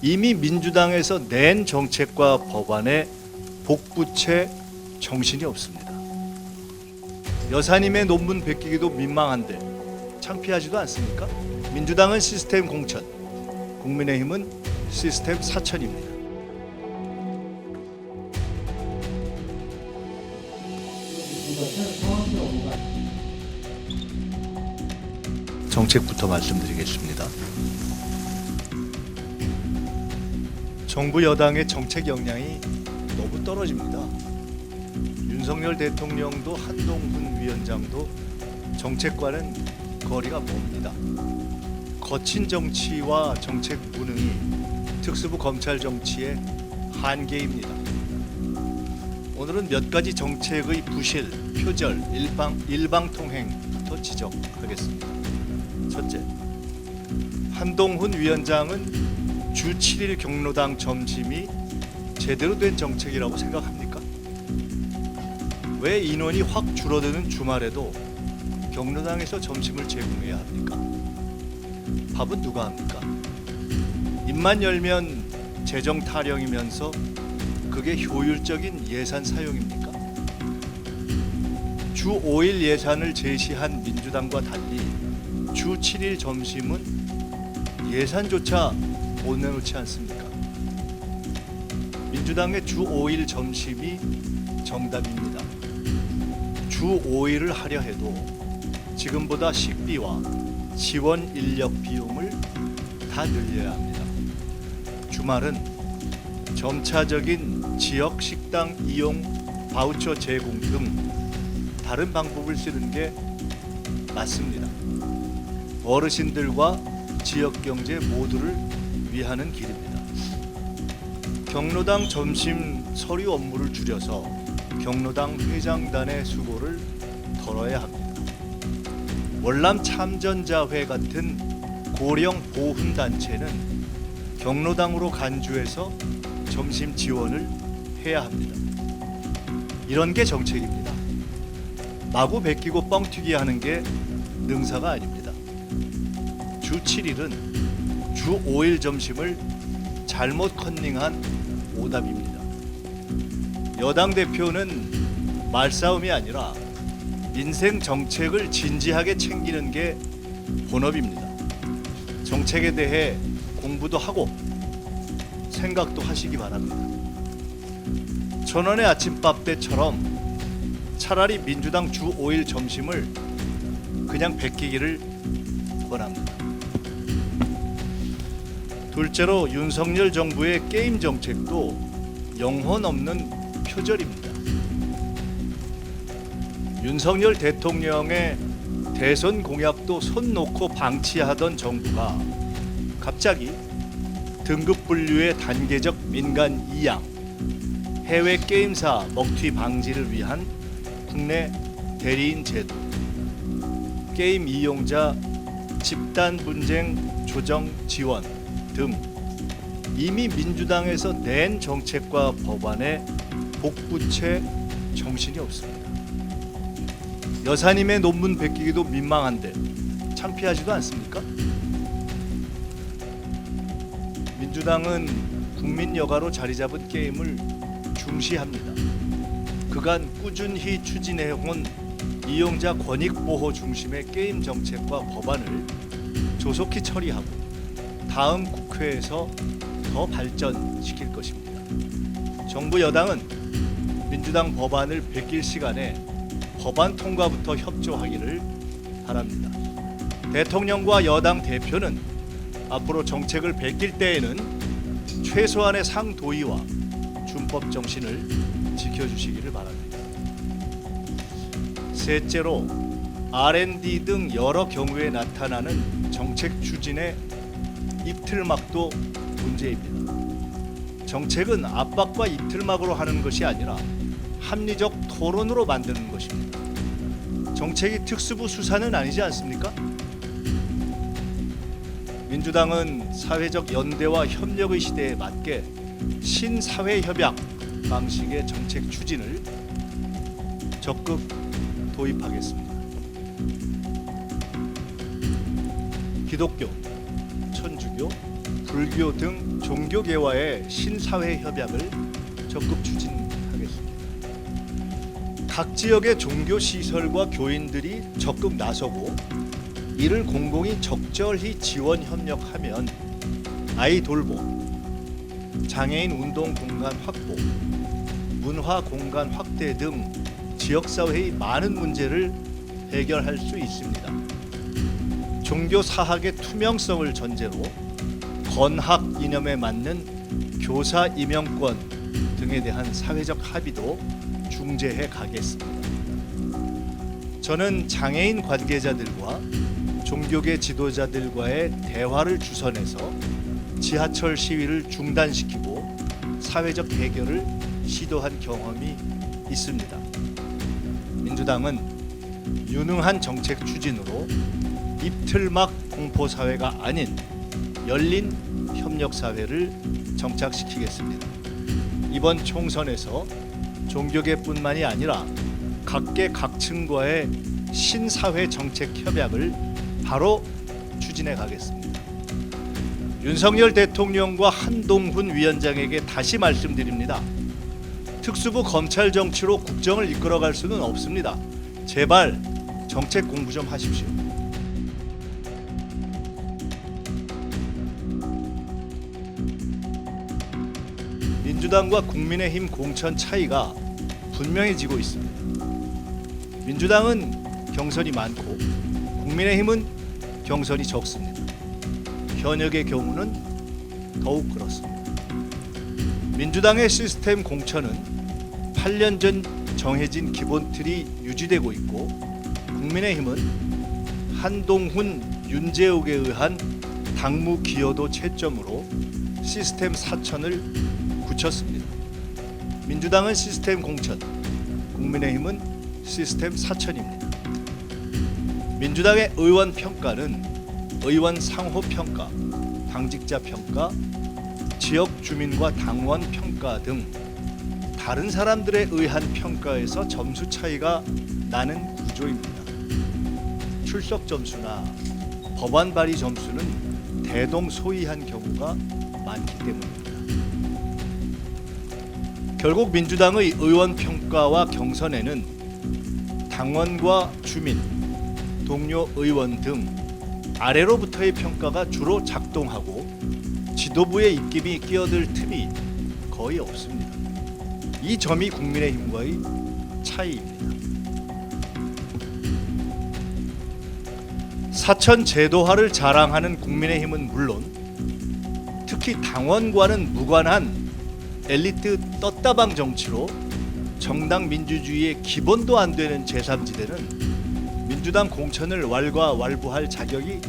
이미 민주당에서 낸 정책과 법안에 복붙에 정신이 없습니다. 여사님의 논문 베끼기도 민망한데 창피하지도 않습니까? 민주당은 시스템 공천, 국민의힘은 시스템 사천입니다. 정책부터 말씀드리겠습니다. 정부 여당의 정책 역량이 너무 떨어집니다. 윤석열 대통령도 한동훈 위원장도 정책과는 거리가 멉니다. 거친 정치와 정책 무능이 특수부 검찰 정치의 한계입니다. 오늘은 몇 가지 정책의 부실, 표절, 일방통행부터 지적하겠습니다. 첫째, 한동훈 위원장은 주 7일 경로당 점심이 제대로 된 정책이라고 생각합니까? 왜 인원이 확 줄어드는 주말에도 경로당에서 점심을 제공해야 합니까? 밥은 누가 합니까? 입만 열면 재정 타령이면서 그게 효율적인 예산 사용입니까? 주 5일 예산을 제시한 민주당과 달리 주 7일 점심은 예산조차 못 내놓지 않습니까? 민주당의 주 5일 점심이 정답입니다. 주 5일을 하려 해도 지금보다 식비와 지원 인력 비용을 다 늘려야 합니다. 주말은 점차적인 지역 식당 이용 바우처 제공 등 다른 방법을 쓰는 게 맞습니다. 어르신들과 지역 경제 모두를 위하는 길입니다. 경로당 점심 서류 업무를 줄여서 경로당 회장단의 수고를 덜어야 합니다. 월남 참전자회 같은 고령 보훈 단체는 경로당으로 간주해서 점심 지원을 해야 합니다. 이런 게 정책입니다. 마구 베끼고 뻥튀기 하는 게 능사가 아닙니다. 주 7일은 주 5일 점심을 잘못 컨닝한 오답입니다. 여당 대표는 말싸움이 아니라 민생 정책을 진지하게 챙기는 게 본업입니다. 정책에 대해 공부도 하고 생각도 하시기 바랍니다. 전원의 아침밥 때처럼 차라리 민주당 주 5일 점심을 그냥 베끼기를 원합니다. 둘째로 윤석열 정부의 게임 정책도 영혼 없는 표절입니다. 윤석열 대통령의 대선 공약도 손 놓고 방치하던 정부가 갑자기 등급 분류의 단계적 민간 이양, 해외 게임사 먹튀 방지를 위한 국내 대리인 제도, 게임 이용자 집단 분쟁 조정 지원 등 이미 민주당에서 낸 정책과 법안에 복붙에 정신이 없습니다. 여사님의 논문 베끼기도 민망한데 창피하지도 않습니까? 민주당은 국민 여가로 자리 잡은 게임을 중시합니다. 그간 꾸준히 추진해온 이용자 권익 보호 중심의 게임 정책과 법안을 조속히 처리하고 다음 국회에서 더 발전시킬 것입니다. 정부 여당은 민주당 법안을 베낄 시간에 법안 통과부터 협조하기를 바랍니다. 대통령과 여당 대표는 앞으로 정책을 베낄 때에는 최소한의 상도의와 준법 정신을 지켜주시기를 바랍니다. 셋째로 R&D 등 여러 경우에 나타나는 정책 추진의 이틀막도 문제입니다. 정책은 압박과 이틀막으로 하는 것이 아니라 합리적 토론으로 만드는 것입니다. 정책이 특수부 수사는 아니지 않습니까? 민주당은 사회적 연대와 협력의 시대에 맞게 신사회협약 방식의 정책 추진을 적극 도입하겠습니다. 기독교, 천주교, 불교 등 종교계와의 신사회 협약을 적극 추진하겠습니다. 각 지역의 종교 시설과 교인들이 적극 나서고 이를 공공이 적절히 지원 협력하면 아이 돌봄, 장애인 운동 공간 확보, 문화 공간 확대 등 지역사회의 많은 문제를 해결할 수 있습니다. 종교 사학의 투명성을 전제로 건학 이념에 맞는 교사 임명권 등에 대한 사회적 합의도 중재해 가겠습니다. 저는 장애인 관계자들과 종교계 지도자들과의 대화를 주선해서 지하철 시위를 중단시키고 사회적 해결을 시도한 경험이 있습니다. 민주당은 유능한 정책 추진으로 입틀막 공포사회가 아닌 열린 협력사회를 정착시키겠습니다. 이번 총선에서 종교계뿐만이 아니라 각계 각층과의 신사회 정책 협약을 바로 추진해 가겠습니다. 윤석열 대통령과 한동훈 위원장에게 다시 말씀드립니다. 특수부 검찰 정치로 국정을 이끌어갈 수는 없습니다. 제발 정책 공부 좀 하십시오. 민주당과 국민의힘 공천 차이가 분명해지고 있습니다. 민주당은 경선이 많고 국민의힘은 경선이 적습니다. 현역의 경우는 더욱 그렇습니다. 민주당의 시스템 공천은 8년 전 정해진 기본 틀이 유지되고 있고 국민의힘은 한동훈, 윤재욱에 의한 당무 기여도 채점으로 시스템 사천을 굳혔습니다. 민주당은 시스템 공천, 국민의힘은 시스템 사천입니다. 민주당의 의원 평가는 의원 상호 평가, 당직자 평가, 지역 주민과 당원 평가 등 다른 사람들에 의한 평가에서 점수 차이가 나는 구조입니다. 출석 점수나 법안 발의 점수는 대동소이한 경우가 많기 때문입니다. 결국 민주당의 의원 평가와 경선에는 당원과 주민, 동료 의원 등 아래로부터의 평가가 주로 작동하고 지도부의 입김이 끼어들 틈이 거의 없습니다. 이 점이 국민의힘과의 차이입니다. 사천 제도화를 자랑하는 국민의힘은 물론 특히 당원과는 무관한 엘리트 떴다방 정치로 정당 민주주의의 기본도 안 되는 제3지대는 민주당 공천을 왈가왈부할 자격이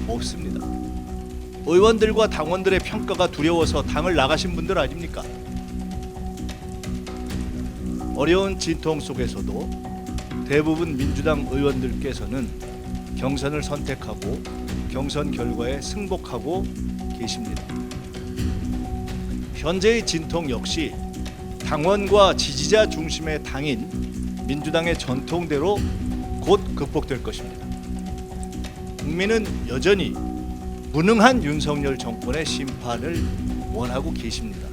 없습니다. 의원들과 당원들의 평가가 두려워서 당을 나가신 분들 아닙니까? 어려운 진통 속에서도 대부분 민주당 의원들께서는 경선을 선택하고 경선 결과에 승복하고 계십니다. 현재의 진통 역시 당원과 지지자 중심의 당인 민주당의 전통대로 곧 극복될 것입니다. 국민은 여전히 무능한 윤석열 정권의 심판을 원하고 계십니다.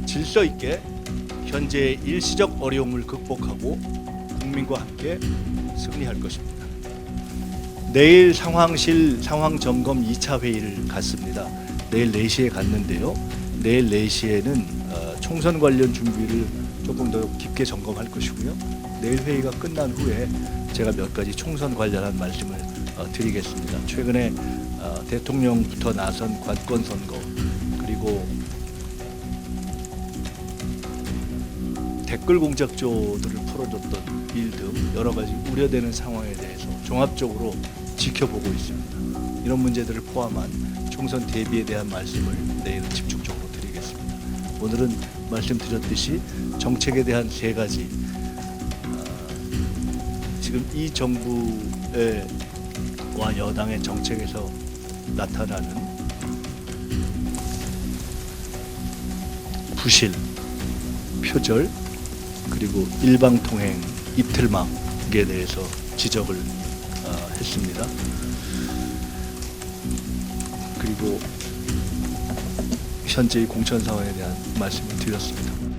질서 있게 현재의 일시적 어려움을 극복하고 국민과 함께 승리할 것입니다. 내일 상황실 상황점검 2차 회의를 갖습니다. 내일 4시에 갔는데요. 내일 4시에는 총선 관련 준비를 조금 더 깊게 점검할 것이고요. 내일 회의가 끝난 후에 제가 몇 가지 총선 관련한 말씀을 드리겠습니다. 최근에 대통령부터 나선 관권 선거 그리고 댓글 공작조들을 풀어줬던 일 등 여러 가지 우려되는 상황에 대해서 종합적으로 지켜보고 있습니다. 이런 문제들을 포함한 총선 대비에 대한 말씀을 내일은 집중적으로 드리겠습니다. 오늘은 말씀드렸듯이 정책에 대한 3가지 지금 이 정부의 와 여당의 정책에서 나타나는 부실, 표절 그리고 일방통행, 입틀막에 대해서 지적을 했습니다. 그리고 현재의 공천 상황에 대한 말씀을 드렸습니다.